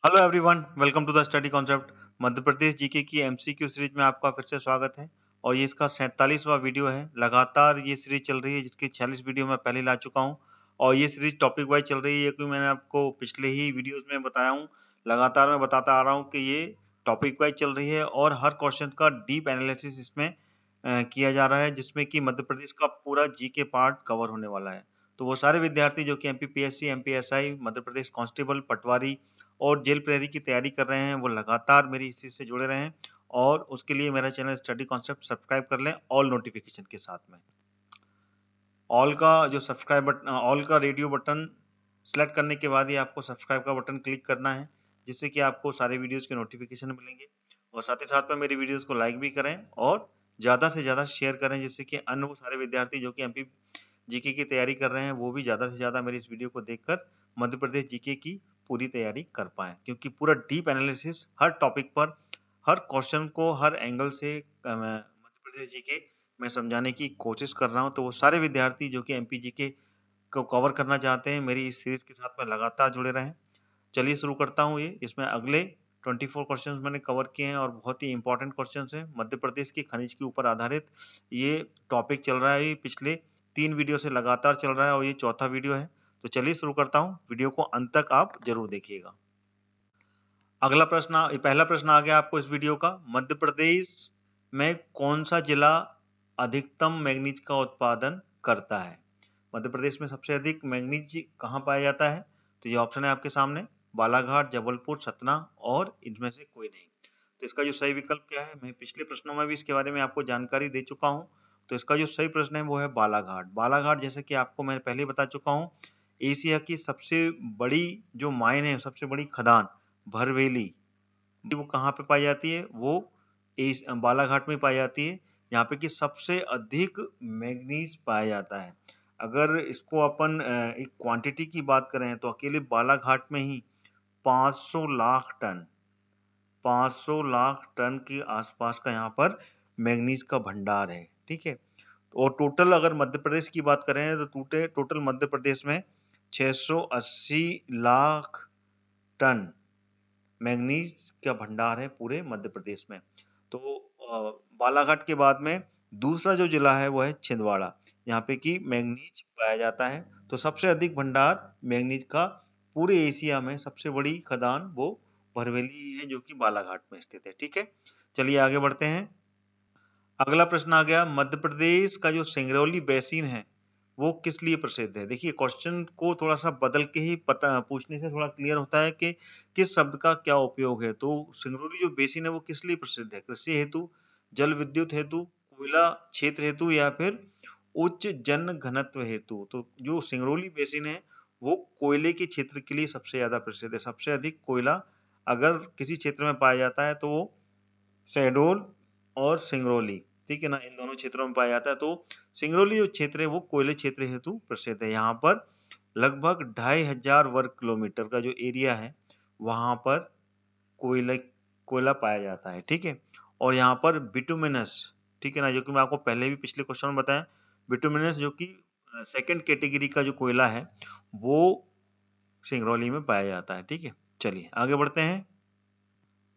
Hello everyone, welcome to the study concept. Madhya Pradesh GK की MCQ series में आपका फिर से स्वागत है और ये इसका 47वां वीडियो है। लगातार ये सीरीज चल रही है जिसकी 46 वीडियो मैं पहले ला चुका हूँ और ये सीरीज टॉपिक वाइज चल रही है क्योंकि मैंने आपको पिछले ही वीडियोस में बताया हूँ। लगातार मैं बताता आ रहा हूँ कि ये टॉपिक वाइज चल रही है और हर क्वेश्चन का डीप एनालिसिस इसमें किया जा रहा है जिसमें कि मध्य प्रदेश का पूरा जीके पार्ट कवर होने वाला है। तो वो सारे विद्यार्थी जो कि MPPSC, MPSI, Madhya Pradesh constable, पटवारी और जेल प्रहरी की तैयारी कर रहे हैं वो लगातार मेरी इस चीज से जुड़े रहें और उसके लिए मेरा चैनल स्टडी कॉन्सेप्ट सब्सक्राइब कर लें ऑल नोटिफिकेशन के साथ में। ऑल का जो सब्सक्राइब बटन, ऑल का रेडियो बटन सेलेक्ट करने के बाद ही आपको सब्सक्राइब का बटन क्लिक करना है जिससे कि आपको सारे वीडियोस के नोटिफिकेशन मिलेंगे और साथ ही साथ में मेरी वीडियोस को लाइक भी करें और ज़्यादा से ज़्यादा शेयर करें जिससे कि अन्य वो सारे विद्यार्थी जो कि एमपी जीके की तैयारी कर रहे हैं वो भी ज़्यादा से ज़्यादा मेरी इस वीडियो को देखकर मध्य प्रदेश जीके की पूरी तैयारी कर पाएँ क्योंकि पूरा डीप एनालिसिस हर टॉपिक पर, हर क्वेश्चन को हर एंगल से मध्य प्रदेश जीके मैं समझाने की कोशिश कर रहा हूँ। तो वो सारे विद्यार्थी जो कि एमपी जीके को कवर करना चाहते हैं मेरी इस सीरीज के साथ में लगातार जुड़े रहें। चलिए शुरू करता हूँ ये। इसमें अगले 24 क्वेश्चंस मैंने कवर किए हैं और बहुत ही इंपॉर्टेंट क्वेश्चंस हैं। मध्य प्रदेश की खनिज के ऊपर आधारित ये टॉपिक चल रहा है। ये पिछले 3 वीडियो से लगातार चल रहा है और ये चौथा वीडियो है। तो चलिए शुरू करता हूँ। वीडियो को अंत तक आप जरूर देखिएगा। अगला प्रश्न, पहला प्रश्न आ गया आपको इस वीडियो का। मध्य प्रदेश में कौन सा जिला अधिकतम मैग्नीज का उत्पादन करता है? मध्य प्रदेश में सबसे अधिक मैग्नीज कहाँ पाया जाता है? तो ये ऑप्शन है आपके सामने, बालाघाट, जबलपुर, सतना और इनमें से कोई नहीं। तो इसका जो सही विकल्प क्या है, मैं पिछले प्रश्नों में भी इसके बारे में आपको जानकारी दे चुका हूँ। तो इसका जो सही प्रश्न है वो है बालाघाट। बालाघाट जैसे कि आपको मैं पहले ही बता चुका हूँ, एशिया की सबसे बड़ी जो माइन है, सबसे बड़ी खदान भरवेली, वो कहाँ पे पाई जाती है? वो बालाघाट में पाई जाती है, यहाँ पे कि सबसे अधिक मैग्नीज पाया जाता है। अगर इसको अपन एक क्वांटिटी की बात करें तो अकेले बालाघाट में ही 500 लाख टन 500 लाख टन के आसपास का यहाँ पर मैग्नीज का भंडार है। ठीक है, और टोटल अगर मध्य प्रदेश की बात करें तो टोटल मध्य प्रदेश में 680 लाख टन मैग्नीज का भंडार है पूरे मध्य प्रदेश में। तो बालाघाट के बाद में दूसरा जो जिला है वो है छिंदवाड़ा, यहाँ पे कि मैग्नीज पाया जाता है। तो सबसे अधिक भंडार मैग्नीज का पूरे एशिया में सबसे बड़ी खदान वो भरवेली है जो कि बालाघाट में स्थित है। ठीक है, चलिए आगे बढ़ते हैं। अगला प्रश्न आ गया, मध्य प्रदेश का जो सिंगरौली बेसिन है वो किस लिए प्रसिद्ध है? देखिए, क्वेश्चन को थोड़ा सा बदल के ही पता पूछने से थोड़ा क्लियर होता है कि किस शब्द का क्या उपयोग है। तो सिंगरौली जो बेसिन है वो किस लिए प्रसिद्ध है? कृषि हेतु, जल विद्युत हेतु, कोयला क्षेत्र हेतु या फिर उच्च जन घनत्व हेतु? तो जो सिंगरौली बेसिन है वो कोयले के क्षेत्र के लिए सबसे ज्यादा प्रसिद्ध है। सबसे अधिक कोयला अगर किसी क्षेत्र में पाया जाता है तो वो शहडोल और सिंगरौली, ठीक है ना, इन दोनों क्षेत्रों में पाया जाता है। तो सिंगरौली जो क्षेत्र है वो कोयले क्षेत्र हेतु प्रसिद्ध है। यहाँ पर लगभग 2500 वर्ग किलोमीटर का जो एरिया है वहां पर कोयला कोयला पाया जाता है। ठीक है, और यहाँ पर बिटुमिनस, ठीक है ना, जो कि मैं आपको पहले भी पिछले क्वेश्चन में बताया, बिटुमिनस जो कि सेकंड कैटेगरी का जो कोयला है वो सिंगरौली में पाया जाता है। ठीक है, चलिए आगे बढ़ते हैं।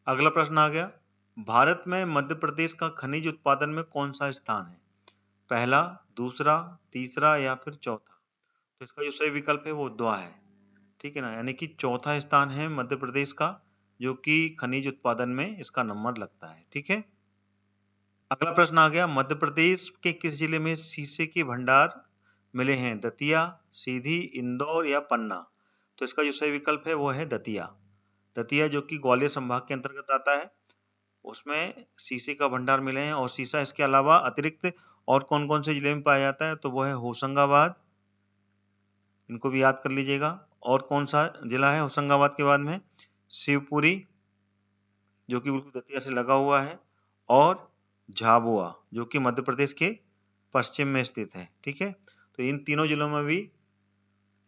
अगला प्रश्न आ गया, भारत में मध्य प्रदेश का खनिज उत्पादन में कौन सा स्थान है? पहला, दूसरा, तीसरा या फिर चौथा? तो इसका जो सही विकल्प है वो द्वा है। ठीक है ना, यानी कि चौथा स्थान है मध्य प्रदेश का जो कि खनिज उत्पादन में इसका नंबर लगता है। ठीक है, अगला प्रश्न आ गया, मध्य प्रदेश के किस जिले में शीशे के भंडार मिले हैं? दतिया, सीधी, इंदौर या पन्ना? तो इसका जो सही विकल्प है वो है दतिया। दतिया जो कि ग्वालियर संभाग के अंतर्गत आता है, उसमें शीशे का भंडार मिले हैं। और शीशा इसके अलावा अतिरिक्त और कौन कौन से जिले में पाया जाता है? तो वो है होशंगाबाद, इनको भी याद कर लीजिएगा। और कौन सा जिला है होशंगाबाद के बाद में? शिवपुरी, जो कि बिल्कुल दतिया से लगा हुआ है, और झाबुआ जो कि मध्य प्रदेश के पश्चिम में स्थित है। ठीक है, तो इन तीनों जिलों में भी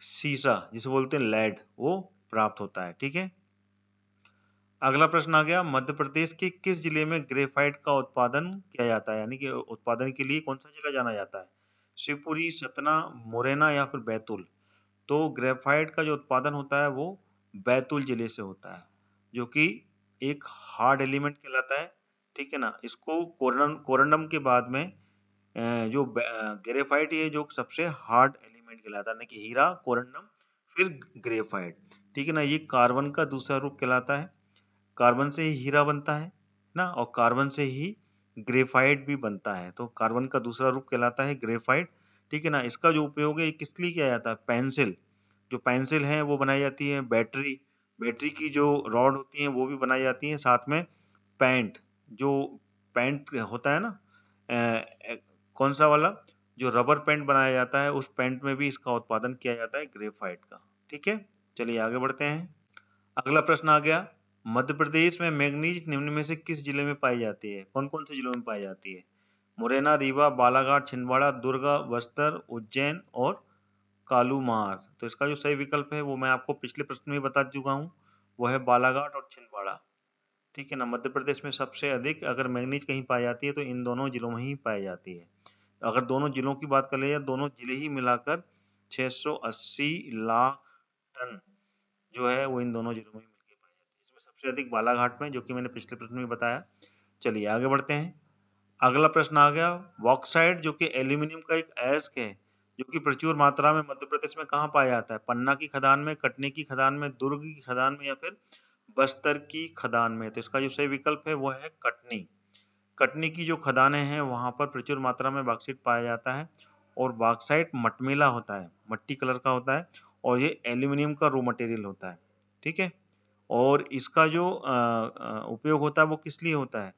शीशा, जिसे बोलते हैं लेड, वो प्राप्त होता है। ठीक है, अगला प्रश्न आ गया, मध्य प्रदेश के किस जिले में ग्रेफाइट का उत्पादन किया जाता है? यानी कि उत्पादन के लिए कौन सा जिला जाना जाता है? शिवपुरी, सतना, मुरैना या फिर बैतूल? तो ग्रेफाइट का जो उत्पादन होता है वो बैतूल जिले से होता है। जो कि एक हार्ड एलिमेंट कहलाता है, ठीक है ना। इसको कोरंडम के बाद में जो ग्रेफाइट, ये जो सबसे हार्ड एलिमेंट कहलाता है, ना कि हीरा, कोरंडम, फिर ग्रेफाइट, ठीक है ना। ये कार्बन का दूसरा रूप कहलाता है। कार्बन से ही हीरा बनता है ना, और कार्बन से ही ग्रेफाइट भी बनता है। तो कार्बन का दूसरा रूप कहलाता है ग्रेफाइट, ठीक है ना। इसका जो उपयोग है ये किस लिए किया जाता है? पेंसिल, जो पेंसिल है वो बनाई जाती है। बैटरी, बैटरी की जो रॉड होती है वो भी बनाई जाती है। साथ में पेंट, जो पेंट होता है ना, कौन सा वाला, जो रबर पेंट बनाया जाता है, उस पेंट में भी इसका उत्पादन किया जाता है ग्रेफाइट का, ठीक है। चलिए आगे बढ़ते हैं। अगला प्रश्न आ गया, मध्य प्रदेश में मैग्नीज निम्न में से किस जिले में पाई जाती है? कौन कौन से जिलों में पाई जाती है? मुरैना, रीवा, बालाघाट, छिंदवाड़ा, दुर्ग, बस्तर, उज्जैन और कालूमार। तो इसका जो सही विकल्प है वो मैं आपको पिछले प्रश्न में बता चुका हूँ, वो है बालाघाट और छिंदवाड़ा, ठीक है ना। मध्य प्रदेश में सबसे अधिक अगर मैग्नीज कहीं पाई जाती है तो इन दोनों जिलों में ही पाई जाती है। अगर दोनों जिलों की बात कर ले, या दोनों जिले ही मिलाकर 680 लाख टन जो है वो इन दोनों जिलों में मिलकर पाई जाती है। इसमें सबसे अधिक बालाघाट में, जो कि मैंने पिछले प्रश्न में बताया। चलिए आगे बढ़ते हैं। अगला प्रश्न आ गया, बॉक्साइट जो कि एल्यूमिनियम का एक अयस्क है, जो कि प्रचुर मात्रा में मध्य प्रदेश में कहाँ पाया जाता है? पन्ना की खदान में, कटनी की खदान में, दुर्ग की खदान में, या फिर बस्तर की खदान में? तो इसका जो सही विकल्प है वो है कटनी। कटनी की जो खदानें हैं वहां पर प्रचुर मात्रा में बॉक्साइट पाया जाता है। और बॉक्साइट मटमेला होता है, मट्टी कलर का होता है, और ये एल्यूमिनियम का रॉ मटेरियल होता है, ठीक है। और इसका जो उपयोग होता है वो किस लिए होता है?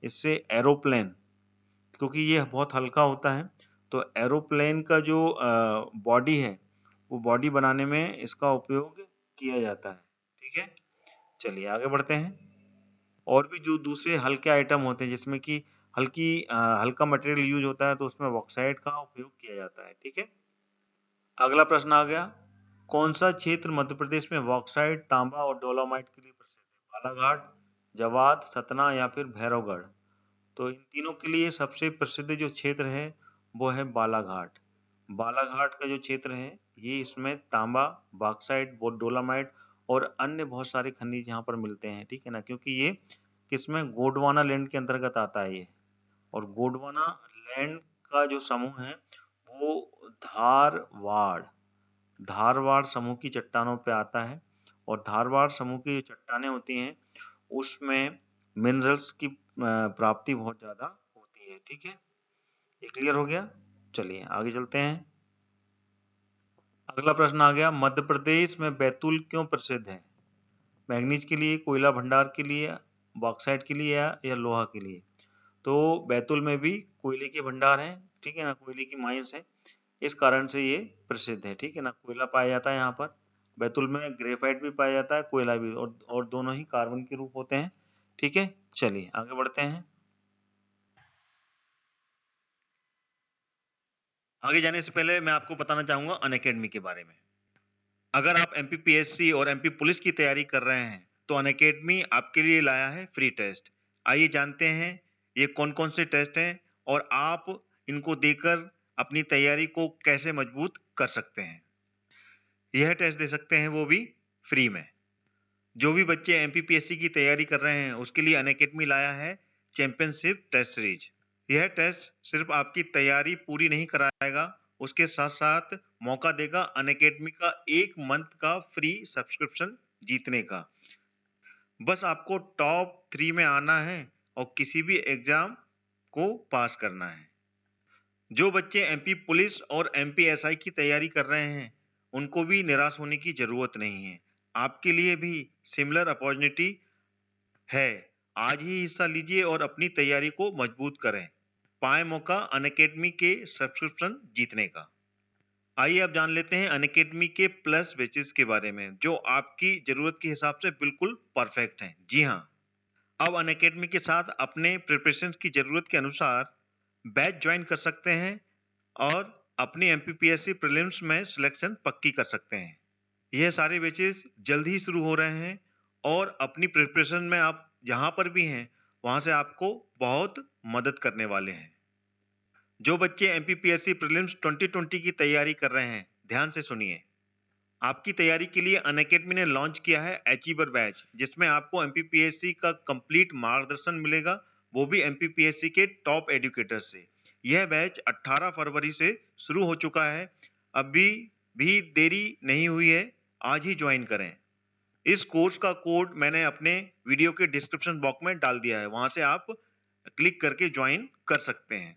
इससे एरोप्लेन, क्योंकि ये बहुत हल्का होता है, तो एरोप्लेन का जो बॉडी है वो बॉडी बनाने में इसका उपयोग किया जाता है, ठीक है। चलिए आगे बढ़ते हैं। और भी जो दूसरे हल्के आइटम होते हैं जिसमें कि हल्का मटेरियल यूज होता है, तो उसमें बॉक्साइट का उपयोग किया जाता है, ठीक है। अगला प्रश्न आ गया, कौन सा क्षेत्र मध्य प्रदेश में बॉक्साइट, तांबा और डोलोमाइट के लिए प्रसिद्ध है? बालाघाट, जवाद, सतना, या फिर भैरवगढ़? तो इन तीनों के लिए सबसे प्रसिद्ध जो क्षेत्र है वो है बालाघाट। बालाघाट का जो क्षेत्र है ये, इसमें तांबा, बॉक्साइट, डोलामाइट और अन्य बहुत सारे खनिज यहाँ पर मिलते हैं, ठीक है ना। क्योंकि ये किसमें, गोंडवाना लैंड के अंतर्गत आता है ये। और गोंडवाना लैंड का जो समूह है वो धारवाड़, धारवाड़ समूह की चट्टानों पे आता है। और धारवाड़ समूह की जो चट्टानें होती हैं उसमें मिनरल्स की प्राप्ति बहुत ज्यादा होती है, ठीक है। ये क्लियर हो गया। चलिए आगे चलते हैं। अगला प्रश्न आ गया, मध्य प्रदेश में बैतूल क्यों प्रसिद्ध है? मैग्नीज के लिए, कोयला भंडार के लिए, बॉक्साइट के लिए, या लोहा के लिए? तो बैतूल में भी कोयले के भंडार हैं, ठीक है ना, कोयले की माइंस है, इस कारण से ये प्रसिद्ध है, ठीक है ना। कोयला पाया जाता है यहाँ पर बैतूल में, ग्रेफाइट भी पाया जाता है, कोयला भी, और दोनों ही कार्बन के रूप होते हैं, ठीक है। चलिए आगे बढ़ते हैं। आगे जाने से पहले मैं आपको बताना चाहूंगा अनअकैडमी के बारे में। अगर आप एमपीपीएससी और एमपी पुलिस की तैयारी कर रहे हैं तो अनअकैडमी आपके लिए लाया है फ्री टेस्ट। आइए जानते हैं ये कौन कौन से टेस्ट हैं और आप इनको देकर अपनी तैयारी को कैसे मजबूत कर सकते हैं। यह टेस्ट दे सकते हैं वो भी फ्री में। जो भी बच्चे एमपीपीएससी की तैयारी कर रहे हैं उसके लिए अनअकैडमी लाया है चैंपियनशिप टेस्ट सीरीज। यह टेस्ट सिर्फ आपकी तैयारी पूरी नहीं कराएगा, उसके साथ साथ मौका देगा अनअकैडमी का 1 मंथ का फ्री सब्सक्रिप्शन जीतने का। बस आपको टॉप 3 में आना है और किसी भी एग्जाम को पास करना है। जो बच्चे एमपी पुलिस और एमपी एसआई की तैयारी कर रहे हैं उनको भी निराश होने की जरूरत नहीं है। आपके लिए भी सिमिलर अपॉर्चुनिटी है। आज ही हिस्सा लीजिए और अपनी तैयारी को मजबूत करें। पाए मौका अनअकैडमी के सब्सक्रिप्शन जीतने का। आइए अब जान लेते हैं अनअकैडमी के प्लस बैचेस के बारे में जो आपकी जरूरत के हिसाब से बिल्कुल परफेक्ट हैं। जी हाँ, अब अनअकैडमी के साथ अपने प्रिपरेशन की जरूरत के अनुसार बैच ज्वाइन कर सकते हैं और अपनी एमपीपीएससी प्रीलिम्स में सिलेक्शन पक्की कर सकते हैं। यह सारे बैचेस जल्द ही शुरू हो रहे हैं और अपनी प्रिपरेशन में आप जहां पर भी हैं वहां से आपको बहुत मदद करने वाले हैं। जो बच्चे एमपीपीएससी प्रीलिम्स 2020 की तैयारी कर रहे हैं ध्यान से सुनिए। आपकी तैयारी के लिए अनअकैडमी ने लॉन्च किया है अचीवर बैच, जिसमें आपको एमपीपीएससी का कंप्लीट मार्गदर्शन मिलेगा, वो भी एमपीपीएससी के टॉप एजुकेटर से। यह बैच 18 फरवरी से शुरू हो चुका है। अभी भी देरी नहीं हुई है, आज ही ज्वाइन करें। इस कोर्स का कोड मैंने अपने वीडियो के डिस्क्रिप्शन बॉक्स में डाल दिया है, वहां से आप क्लिक करके ज्वाइन कर सकते हैं।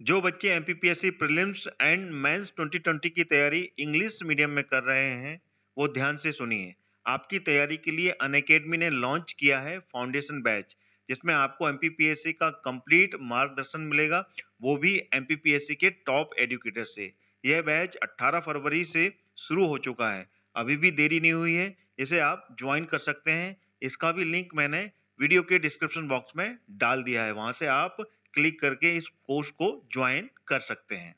जो बच्चे एमपीपीएससी प्रीलिम्स एंड मेंस 2020 की तैयारी इंग्लिश मीडियम में कर रहे हैं, वो ध्यान से सुनिए। आपकी तैयारी के लिए अनअकैडमी ने लॉन्च किया है फाउंडेशन बैच, जिसमें आपको एमपीपीएससी का कंप्लीट मार्गदर्शन मिलेगा, वो भी एमपीपीएससी के टॉप एजुकेटर से। यह बैच 18 फरवरी से शुरू हो चुका है, अभी भी देरी नहीं हुई है, इसे आप ज्वाइन कर सकते हैं। इसका भी लिंक मैंने वीडियो के डिस्क्रिप्शन बॉक्स में डाल दिया है, वहां से आप क्लिक करके इस कोर्स को ज्वाइन कर सकते हैं।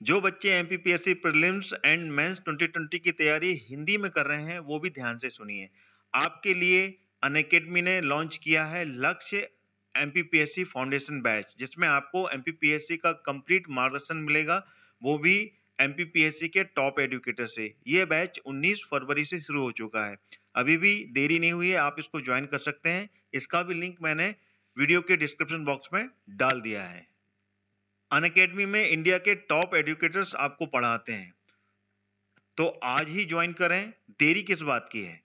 जो बच्चे एमपीपीएससी प्रीलिम्स एंड मेंस 2020 की तैयारी हिंदी में कर रहे हैं, वो भी ध्यान से सुनिए। आपके लिए अनअकैडमी ने लॉन्च किया है लक्ष्य एमपीपीएससी फाउंडेशन बैच, जिसमें आपको एमपीपीएससी का कंप्लीट मार्गदर्शन मिलेगा, वो भी एमपीपीएससी के टॉप एजुकेटर से। यह बैच 19 फरवरी से शुरू हो चुका है, अभी भी देरी नहीं हुई है, आप इसको ज्वाइन कर सकते हैं। इसका भी लिंक मैंने वीडियो के डिस्क्रिप्शन बॉक्स में डाल दिया है। अनअकैडमी में इंडिया के टॉप एजुकेटर्स आपको पढ़ाते हैं, तो आज ही ज्वाइन करें, देरी किस बात की है,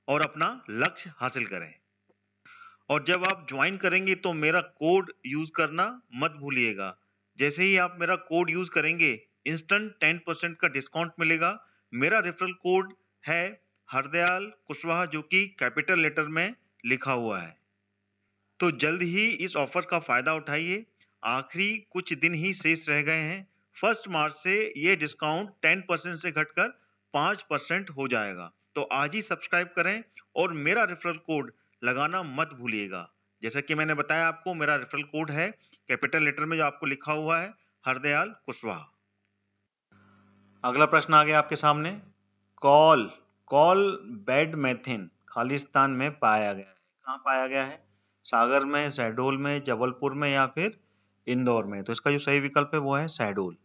और अपना लक्ष्य हासिल करें। और जब आप ज्वाइन करेंगे तो मेरा कोड यूज करना मत भूलिएगा। जैसे ही आप मेरा कोड यूज करेंगे, इंस्टेंट 10% का डिस्काउंट मिलेगा। मेरा रेफरल कोड है हरदयाल कुशवाहा, जो कि कैपिटल लेटर में लिखा हुआ है। तो जल्द ही इस ऑफर का फायदा उठाइए, आखिरी कुछ दिन ही शेष रह गए हैं। 1 मार्च से ये डिस्काउंट 10% से घटकर 5% हो जाएगा। तो आज ही सब्सक्राइब करें और मेरा रेफरल कोड लगाना मत भूलिएगा। जैसा कि मैंने बताया आपको, मेरा रेफरल कोड है कैपिटल लेटर में जो आपको लिखा हुआ है, हरदयाल कुशवाहा। अगला प्रश्न आ गया आपके सामने। कॉल बैडमिंटन खालिस्तान में पाया गया है। कहाँ पाया गया है? सागर में, शहडोल में, जबलपुर में या फिर इंदौर में? तो इसका जो सही विकल्प है वो है शहडोल।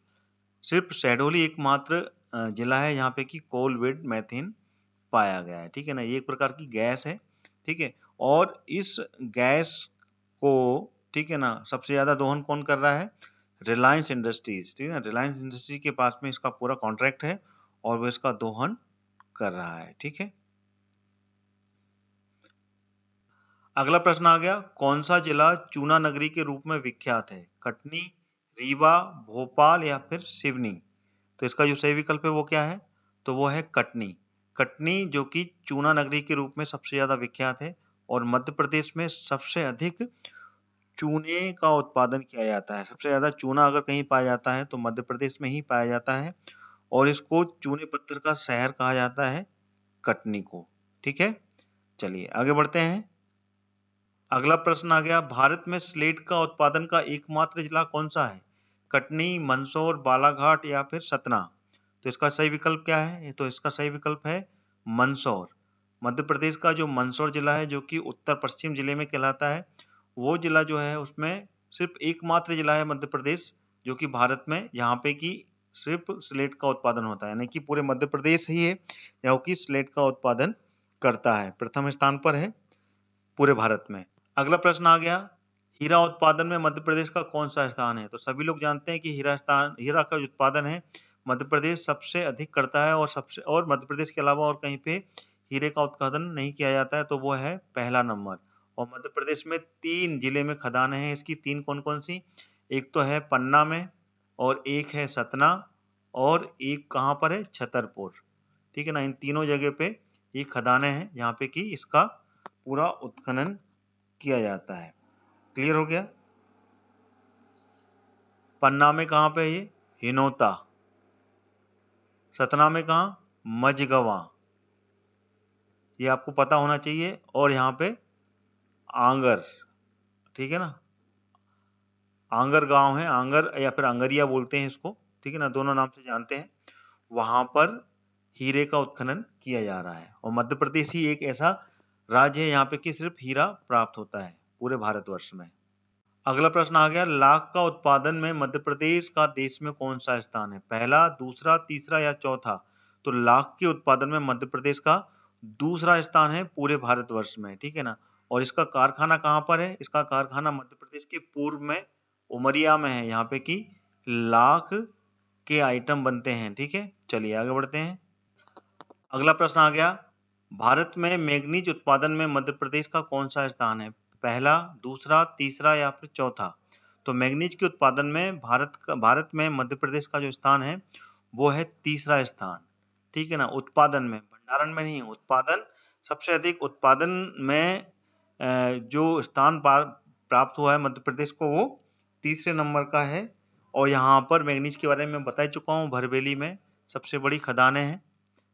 सिर्फ शहडोल ही एकमात्र जिला है यहाँ पे कि कोल बैडमिंटन पाया गया है। ठीक है ना, ये एक प्रकार की गैस है। ठीक है, और इस गैस को, ठीक है ना, सबसे ज्यादा दोहन कौन कर रहा है? रिलायंस इंडस्ट्रीज। ठीक है ना, रिलायंस इंडस्ट्रीज के पास में इसका पूरा कॉन्ट्रैक्ट है और वो इसका दोहन कर रहा है। ठीक है, अगला प्रश्न आ गया। कौन सा जिला चूना नगरी के रूप में विख्यात है? कटनी, रीवा, भोपाल या फिर सिवनी? तो इसका जो सही विकल्प है वो क्या है? तो वो है कटनी। कटनी जो कि चूना नगरी के रूप में सबसे ज्यादा विख्यात है, और मध्य प्रदेश में सबसे अधिक चूने का उत्पादन किया जाता है। सबसे ज्यादा चूना अगर कहीं पाया जाता है तो मध्य प्रदेश में ही पाया जाता है, और इसको चूने पत्थर का शहर कहा जाता है, कटनी को। ठीक है, चलिए आगे बढ़ते हैं। अगला प्रश्न आ गया। भारत में स्लेट का उत्पादन का एकमात्र जिला कौन सा है? कटनी, मंदसौर, बालाघाट या फिर सतना? तो इसका सही विकल्प क्या है? तो इसका सही विकल्प है मंदसौर। मध्य प्रदेश का जो मंदसौर जिला है, जो कि उत्तर पश्चिम जिले में कहलाता है, वो जिला जो है उसमें सिर्फ एकमात्र जिला है मध्य प्रदेश जो कि भारत में यहाँ पे की सिर्फ स्लेट का उत्पादन होता है, यानी कि पूरे मध्य प्रदेश ही है जो कि स्लेट का उत्पादन करता है, प्रथम स्थान पर है पूरे भारत में। अगला प्रश्न आ गया। हीरा उत्पादन में मध्य प्रदेश का कौन सा स्थान है? तो सभी लोग जानते हैं कि हीरा का जो उत्पादन है मध्य प्रदेश सबसे अधिक करता है, और मध्य प्रदेश के अलावा और कहीं पे हीरे का उत्पादन नहीं किया जाता है, तो वो है पहला नंबर। और मध्य प्रदेश में 3 जिले में खदानें हैं। इसकी 3 कौन कौन सी? एक तो है पन्ना में, और एक है सतना, और एक कहाँ पर है? छतरपुर। ठीक है ना, इन तीनों जगह पे ये खदानें हैं जहाँ पे कि इसका पूरा उत्खनन किया जाता है। क्लियर हो गया? पन्ना में कहाँ पे? ये हिनोता। सतना में कहाँ? मझगवा, ये आपको पता होना चाहिए। और यहाँ पे आंगर, ठीक है ना, आंगर गांव है, आंगर या फिर आंगरिया बोलते हैं इसको, ठीक है ना, दोनों नाम से जानते हैं। वहां पर हीरे का उत्खनन किया जा रहा है, और मध्य प्रदेश ही एक ऐसा राज्य है यहाँ पे कि सिर्फ हीरा प्राप्त होता है पूरे भारतवर्ष में। अगला प्रश्न आ गया। लाख का उत्पादन में मध्य प्रदेश का देश में कौन सा स्थान है? पहला, दूसरा, तीसरा या चौथा? तो लाख के उत्पादन में मध्य प्रदेश का दूसरा स्थान है पूरे भारतवर्ष में, ठीक है ना। और इसका कारखाना कहाँ पर है? इसका कारखाना मध्य प्रदेश के पूर्व में उमरिया में है, यहाँ पे कि लाख के आइटम बनते हैं, ठीक है। चलिए आगे बढ़ते हैं। अगला प्रश्न आ गया, भारत में मैग्नीज उत्पादन में मध्य प्रदेश का कौन सा स्थान है? पहला, दूसरा, तीसरा या फिर चौथा? तो मैग्नीज के उत्पादन में भारत में मध्य प्रदेश का जो स्थान है वो है तीसरा स्थान, ठीक है ना। उत्पादन में, भंडारण में नहीं, उत्पादन सबसे अधिक उत्पादन में जो स्थान प्राप्त हुआ है मध्य प्रदेश को वो तीसरे नंबर का है। और यहाँ पर मैग्नीज के बारे में बता चुका हूँ, भरवेली में सबसे बड़ी खदानें हैं,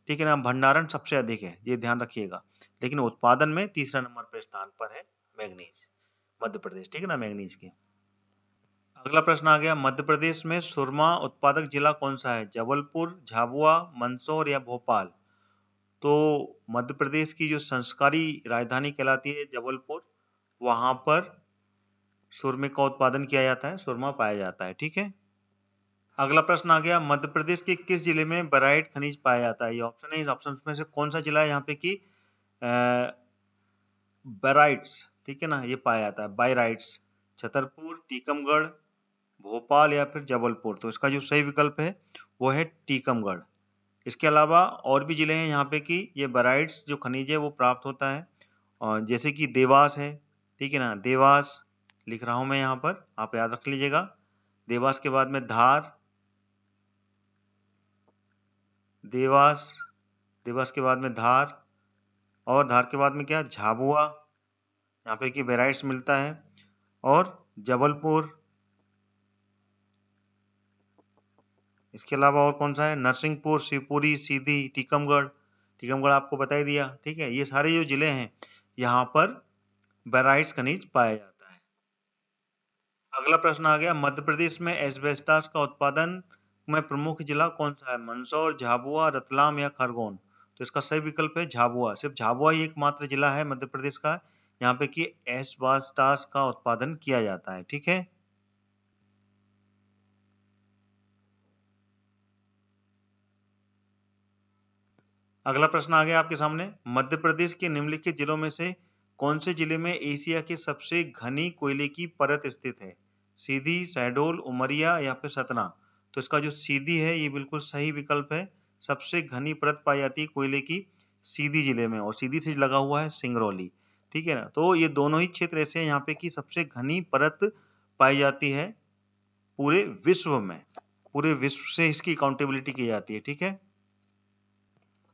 ठीक है ना। भंडारण सबसे अधिक है, ये ध्यान रखिएगा, लेकिन उत्पादन में तीसरा नंबर पर स्थान पर है मैग्नीज, मध्य प्रदेश, ठीक है ना, मैग्नीज के। अगला प्रश्न आ गया, मध्य प्रदेश में सुरमा उत्पादक जिला कौन सा है? जबलपुर, झाबुआ, मंदसौर या भोपाल? तो मध्य प्रदेश की जो संस्कारी राजधानी कहलाती है जबलपुर, वहां पर सुरमे का उत्पादन किया जाता है, सुरमा पाया जाता है, ठीक है। अगला प्रश्न आ गया, मध्य प्रदेश के किस जिले में बेराइट खनिज पाया जाता है? ये ऑप्शन है, इस ऑप्शन में से कौन सा जिला है यहाँ पे कि बेराइट्स, ठीक है ना, ये पाया जाता है, बायराइट्स? छतरपुर, टीकमगढ़, भोपाल या फिर जबलपुर? तो इसका जो सही विकल्प है वो है टीकमगढ़। इसके अलावा और भी जिले हैं यहाँ पे कि ये बेराइट्स जो खनिज है वो प्राप्त होता है, और जैसे कि देवास है, ठीक है ना, देवास लिख रहा हूं मैं यहाँ पर, आप याद रख लीजिएगा। देवास के बाद में धार, देवास, देवास के बाद में धार, और धार के बाद में क्या, झाबुआ, यहाँ पे कि बेराइट्स मिलता है, और जबलपुर। इसके अलावा और कौन सा है? नरसिंहपुर, शिवपुरी, सीधी, टीकमगढ़। टीकमगढ़ आपको बता ही दिया, ठीक है। ये सारे जो जिले हैं यहाँ पर बेराइट्स खनिज पाया जाता है। अगला प्रश्न आ गया, मध्य प्रदेश में एस्बेस्टॉस का उत्पादन में प्रमुख जिला कौन सा है? मंदसौर, झाबुआ, रतलाम या खरगोन? तो इसका सही विकल्प है झाबुआ। सिर्फ झाबुआ ही एकमात्र जिला है मध्य प्रदेश का यहाँ पे कि एस्बेस्टॉस का उत्पादन किया जाता है, ठीक है। अगला प्रश्न आ गया आपके सामने, मध्य प्रदेश के निम्नलिखित जिलों में से कौन से जिले में एशिया की सबसे घनी कोयले की परत स्थित है? सीधी, शहडोल, उमरिया या फिर सतना? तो इसका जो सीधी है ये बिल्कुल सही विकल्प है। सबसे घनी परत पाई जाती है कोयले की सीधी जिले में, और सीधी से लगा हुआ है सिंगरौली, ठीक है ना। तो ये दोनों ही क्षेत्र ऐसे हैं यहाँ पे कि सबसे घनी परत पाई जाती है पूरे विश्व में, पूरे विश्व से इसकी अकाउंटेबिलिटी की जाती है, ठीक है।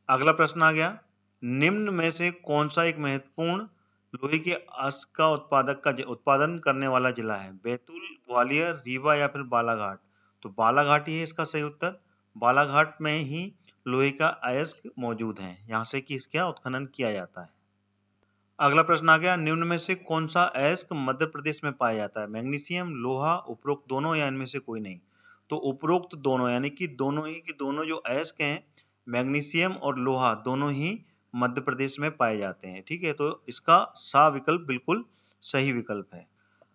अगला प्रश्न आ गया, निम्न में से कौन सा एक महत्वपूर्ण लोहे के अयस्क का उत्पादन करने वाला जिला है? बैतूल, ग्वालियर, रीवा या फिर बालाघाट? तो बालाघाट ही है इसका सही उत्तर। बालाघाट में ही लोहे का अयस्क मौजूद है, यहाँ से कि इसका उत्खनन किया जाता है। अगला प्रश्न आ गया, निम्न में से कौन सा अयस्क मध्य प्रदेश में पाया जाता है? मैग्नीशियम, लोहा, उपरोक्त दोनों या इनमें से कोई नहीं? तो उपरोक्त दोनों, यानी कि दोनों जो अयस्क हैं, मैग्नीशियम और लोहा, दोनों ही मध्य प्रदेश में पाए जाते हैं, ठीक है। तो इसका सा विकल्प बिल्कुल सही विकल्प है।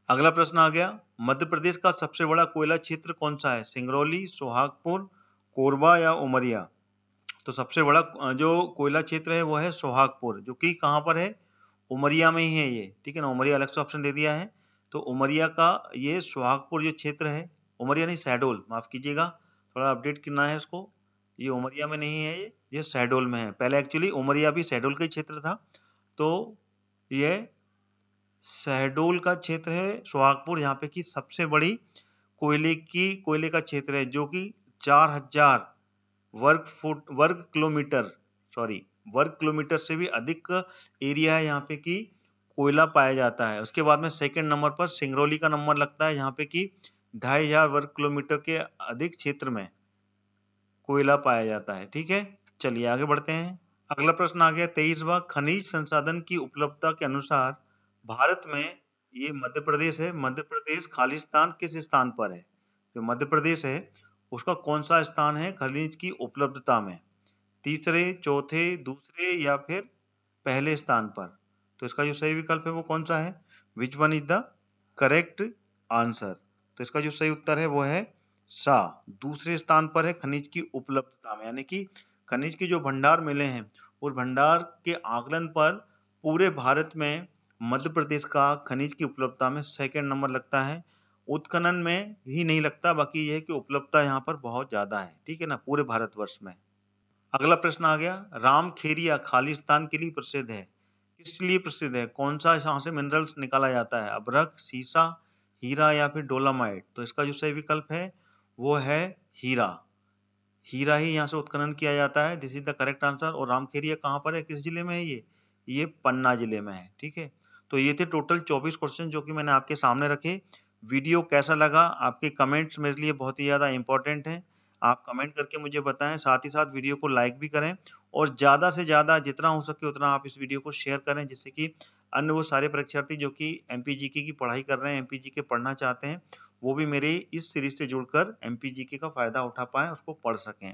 अगला प्रश्न आ गया, मध्य प्रदेश का सबसे बड़ा कोयला क्षेत्र कौन सा है? सिंगरौली, सोहागपुर, कोरबा या उमरिया? तो सबसे बड़ा जो कोयला क्षेत्र है वो है सोहागपुर, जो कि कहाँ पर है? उमरिया में ही है ये, ठीक है ना। उमरिया अलग से ऑप्शन दे दिया है, तो उमरिया का ये सोहागपुर जो क्षेत्र है, उमरिया नहीं शहडोल, माफ कीजिएगा, थोड़ा अपडेट करना है इसको। ये उमरिया में नहीं है, ये शहडोल में है। पहले एक्चुअली उमरिया भी शहडोल का ही क्षेत्र था, तो ये शहडोल का क्षेत्र है सोहागपुर, यहाँ पे की सबसे बड़ी कोयले का क्षेत्र है, जो कि 4000 वर्ग किलोमीटर से भी अधिक एरिया है यहाँ पे कि कोयला पाया जाता है। उसके बाद में सेकंड नंबर पर सिंगरौली का नंबर लगता है, यहाँ पे कि 2500 वर्ग किलोमीटर के अधिक क्षेत्र में कोयला पाया जाता है, ठीक है। चलिए आगे बढ़ते हैं। अगला प्रश्न आ गया, 23वां, खनिज संसाधन की उपलब्धता के अनुसार भारत में, ये मध्य प्रदेश है, मध्य प्रदेश खालिस्तान किस स्थान पर है? जो मध्य प्रदेश है उसका कौन सा स्थान है खनिज की उपलब्धता में? तीसरे, चौथे, दूसरे या फिर पहले स्थान पर? तो इसका जो सही विकल्प है वो कौन सा है? Which one is the correct answer? तो इसका जो सही उत्तर है वो है सा, दूसरे स्थान पर है खनिज की उपलब्धता में, यानी कि खनिज के जो भंडार मिले हैं, उस भंडार के आकलन पर पूरे भारत में मध्य प्रदेश का खनिज की उपलब्धता में सेकंड नंबर लगता है। उत्खनन में ही नहीं लगता, बाकी ये है कि उपलब्धता यहाँ पर बहुत ज़्यादा है, ठीक है ना, पूरे भारतवर्ष में। अगला प्रश्न आ गया, रामखेरिया खालिस्तान के लिए प्रसिद्ध है। किस लिए प्रसिद्ध है? कौन सा यहाँ से मिनरल्स निकाला जाता है? अभ्रक, सीसा, हीरा या फिर डोलामाइट? तो इसका जो सही विकल्प है वो है हीरा। हीरा ही यहाँ से उत्खनन किया जाता है। This is the correct answer. और रामखेरिया कहाँ पर है, किस जिले में है ये पन्ना जिले में है, ठीक है। तो ये थे टोटल 24 क्वेश्चन जो कि मैंने आपके सामने रखे। वीडियो कैसा लगा? आपके कमेंट्स मेरे लिए बहुत ही ज़्यादा इंपॉर्टेंट हैं। आप कमेंट करके मुझे बताएं, साथ ही साथ वीडियो को लाइक भी करें और ज़्यादा से ज़्यादा जितना हो सके उतना आप इस वीडियो को शेयर करें, जिससे कि अन्य वो सारे परीक्षार्थी जो कि एमपीजीके की पढ़ाई कर रहे हैं, एमपीजीके पढ़ना चाहते हैं, वो भी मेरे इस सीरीज से जुड़कर एमपीजीके का फ़ायदा उठा पाएँ, उसको पढ़ सकें।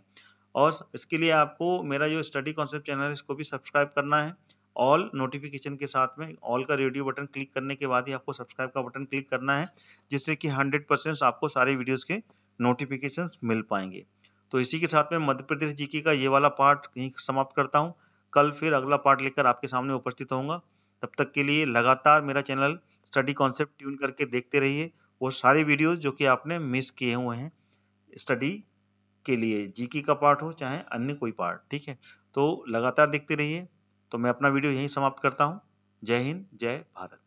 और इसके लिए आपको मेरा जो स्टडी कॉन्सेप्ट चैनल है इसको भी सब्सक्राइब करना है। ऑल नोटिफिकेशन के साथ में ऑल का रेडियो बटन क्लिक करने के बाद ही आपको सब्सक्राइब का बटन क्लिक करना है, जिससे कि 100% आपको सारे वीडियोस के नोटिफिकेशंस मिल पाएंगे। तो इसी के साथ में मध्य प्रदेश जीके का ये वाला पार्ट यहीं समाप्त करता हूँ। कल फिर अगला पार्ट लेकर आपके सामने उपस्थित होऊंगा। तब तक के लिए लगातार मेरा चैनल स्टडी कॉन्सेप्ट ट्यून करके देखते रहिए, वो सारे वीडियोज जो कि आपने मिस किए हुए हैं स्टडी के लिए, जीके का पार्ट हो चाहे अन्य कोई पार्ट, ठीक है। तो लगातार देखते रहिए। तो मैं अपना वीडियो यहीं समाप्त करता हूँ। जय हिंद, जय भारत।